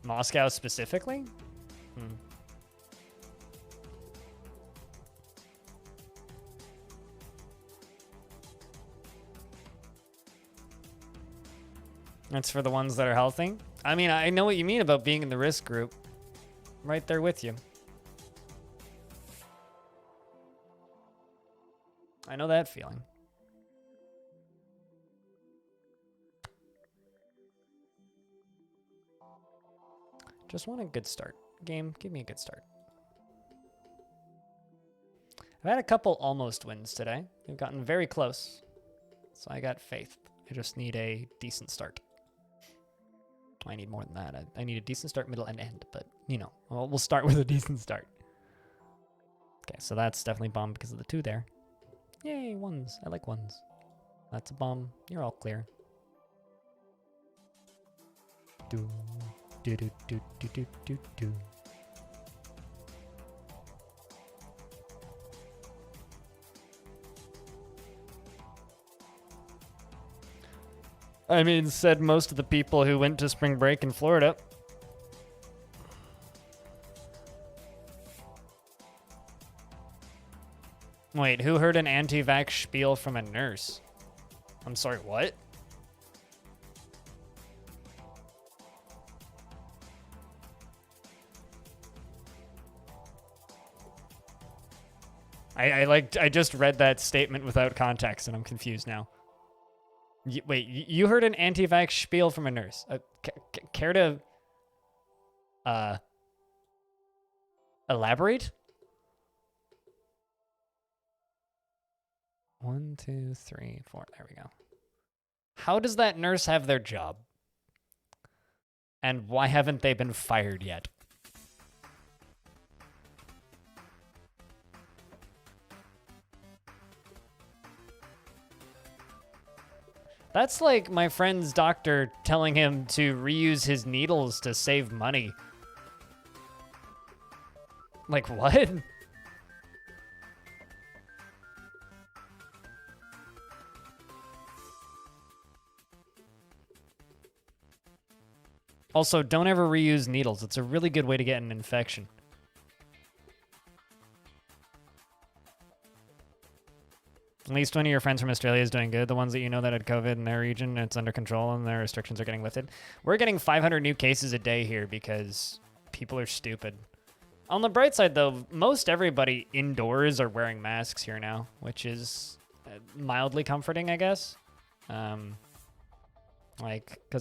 Moscow specifically? Hmm. That's for the ones that are healthy. I mean, I know what you mean about being in the risk group. Right there with you. I know that feeling. Just want a good start. Game, give me a good start. I've had a couple almost wins today. We've gotten very close. So I got faith. I just need a decent start. I need more than that. I need a decent start, middle, and end. But, you know, we'll start with a decent start. Okay, so that's definitely bomb because of the 2 there. Yay, 1s. I like 1s. That's a bomb. You're all clear. Do, do, do, do, do, do, do, do. I mean, said most of the people who went to spring break in Florida. Wait, who heard an anti-vax spiel from a nurse? I'm sorry, what? I just read that statement without context and I'm confused now. Wait, you heard an anti-vax spiel from a nurse. Care to elaborate? 1, 2, 3, 4. There we go. How does that nurse have their job? And why haven't they been fired yet? That's like my friend's doctor telling him to reuse his needles to save money. Like, what? Also, don't ever reuse needles. It's a really good way to get an infection. At least one of your friends from Australia is doing good. The ones that you know that had COVID in their region, it's under control and their restrictions are getting lifted. We're getting 500 new cases a day here because people are stupid. On the bright side, though, most everybody indoors are wearing masks here now, which is mildly comforting, I guess. Because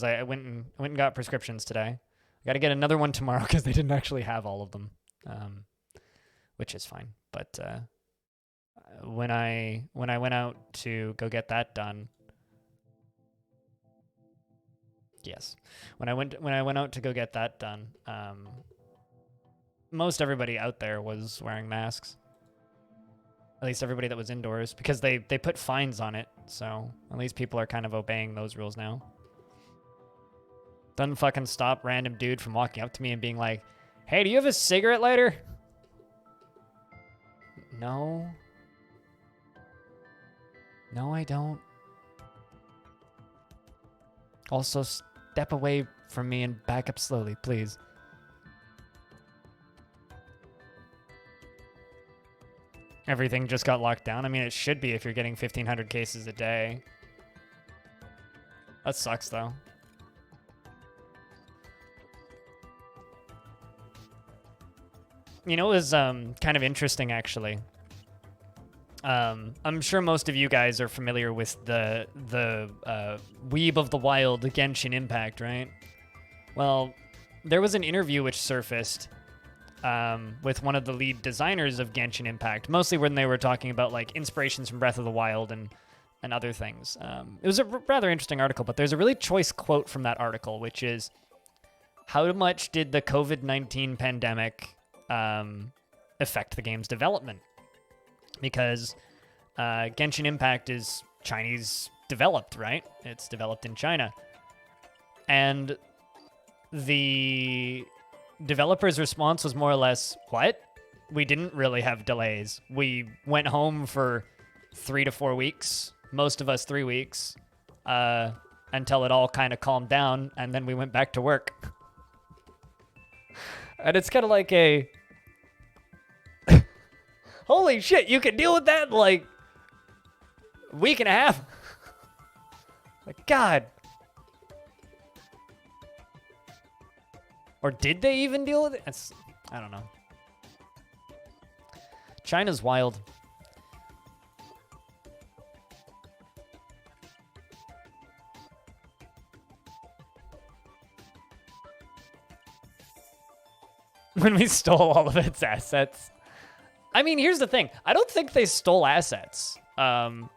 I went and got prescriptions today. I got to get another one tomorrow because they didn't actually have all of them, which is fine. But when I went out to go get that done, yes, when I went out to go get that done, most everybody out there was wearing masks. At least everybody that was indoors, because they put fines on it. So at least people are kind of obeying those rules now. Doesn't fucking stop random dude from walking up to me and being like, "Hey, do you have a cigarette lighter?" No. No, I don't. Also, step away from me and back up slowly, please. Everything just got locked down. I mean, it should be if you're getting 1,500 cases a day. That sucks, though. You know, it was kind of interesting, actually. I'm sure most of you guys are familiar with the Weeb of the Wild Genshin Impact, right? Well, there was an interview which surfaced with one of the lead designers of Genshin Impact, mostly when they were talking about like inspirations from Breath of the Wild and other things. It was a rather interesting article, but there's a really choice quote from that article, which is, how much did the COVID-19 pandemic affect the game's development? Because Genshin Impact is Chinese developed, right? It's developed in China. And the developer's response was more or less, what? We didn't really have delays. We went home for 3 to 4 weeks, most of us 3 weeks, until it all kind of calmed down, and then we went back to work. And it's kind of like a, holy shit, you can deal with that in like a week and a half. Like, God. Or did they even deal with it? I don't know. China's wild. When we stole all of its assets. I mean, here's the thing. I don't think they stole assets. And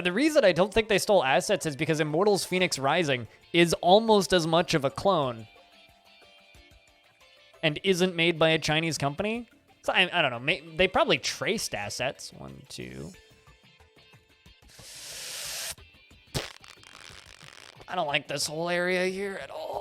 the reason I don't think they stole assets is because Immortals Phoenix Rising is almost as much of a clone and isn't made by a Chinese company. So I don't know. They probably traced assets. 1, 2. I don't like this whole area here at all.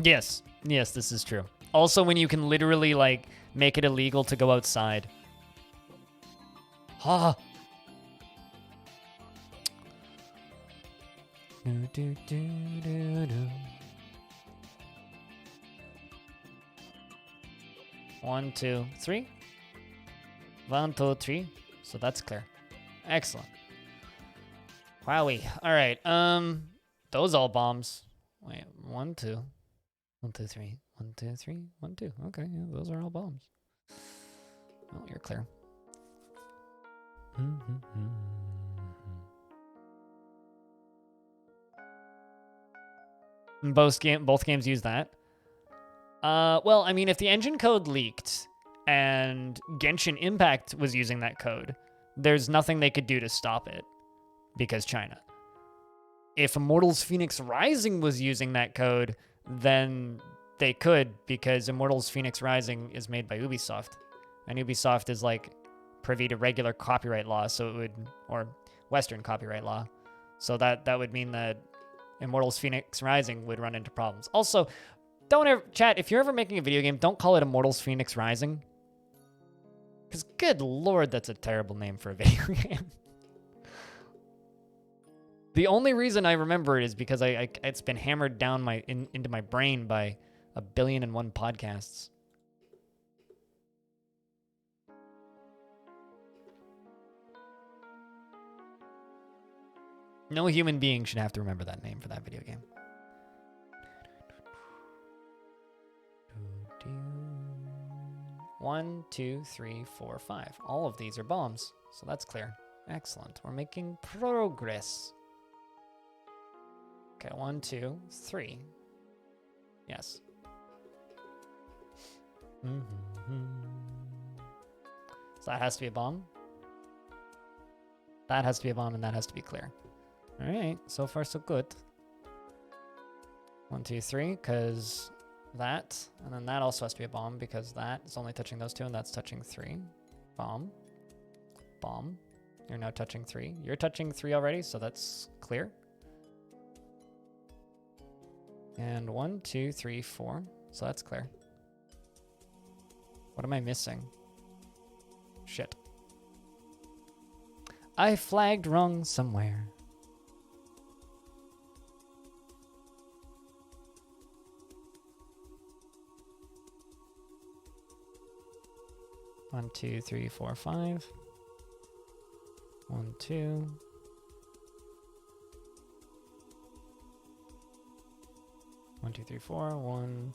Yes, this is true. Also, when you can literally, like, make it illegal to go outside. Ha! Do, do, do, do. 1, 2, 3. 1, 2, 3. So that's clear. Excellent. Wowie. All right. Those all bombs. Wait, 1, 2. 1, 2, 3. 1, 2, 3. 1, 2. Okay, yeah, those are all bombs. Oh, you're clear. Both games use that. Well, I mean, if the engine code leaked and Genshin Impact was using that code, there's nothing they could do to stop it because China. If Immortals Phoenix Rising was using that code, then they could, because Immortals Phoenix Rising is made by Ubisoft. And Ubisoft is like privy to regular copyright law, so it would, or Western copyright law. So that would mean that Immortals Phoenix Rising would run into problems. Also, don't ever, chat, if you're ever making a video game, don't call it Immortals Phoenix Rising. Because good lord, that's a terrible name for a video game. The only reason I remember it is because it's been hammered down into my brain by 1,000,000,001 podcasts. No human being should have to remember that name for that video game. 1, 2, 3, 4, 5. All of these are bombs, so that's clear. Excellent. We're making progress. Okay, 1, 2, 3. Yes. So that has to be a bomb. That has to be a bomb, and that has to be clear. All right, so far so good. 1, 2, 3, because that, and then that also has to be a bomb because that is only touching those two, and that's touching 3. Bomb. Bomb. You're now touching 3. You're touching 3 already, so that's clear. And 1, 2, 3, 4. So that's clear. What am I missing? Shit. I flagged wrong somewhere. One, 2, 3, 4, 5. 1, 2. 1, 2, 3, 4. 1.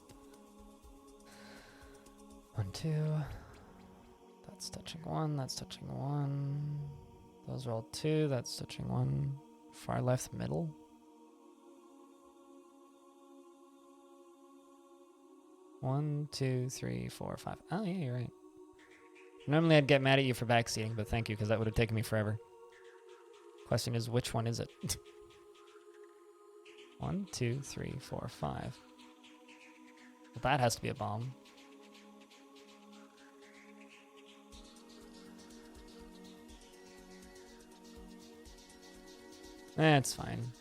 1, 2. That's touching 1. That's touching 1. Those are all 2. That's touching 1. Far left middle. One, 2, 3, 4, 5. Oh, yeah, you're right. Normally I'd get mad at you for backseating, but thank you, because that would have taken me forever. Question is, which one is it? 1, 2, 3, 4, 5. Well, that has to be a bomb. It's fine.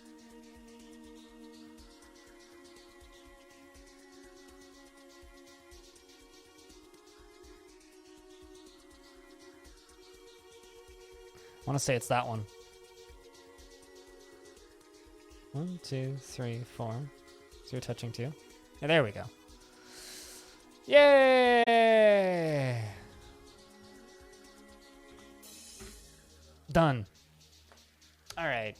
want to say it's that one. 1, 2, 3, 4. So you're touching 2. Yeah, there we go. Yay! Done. All right.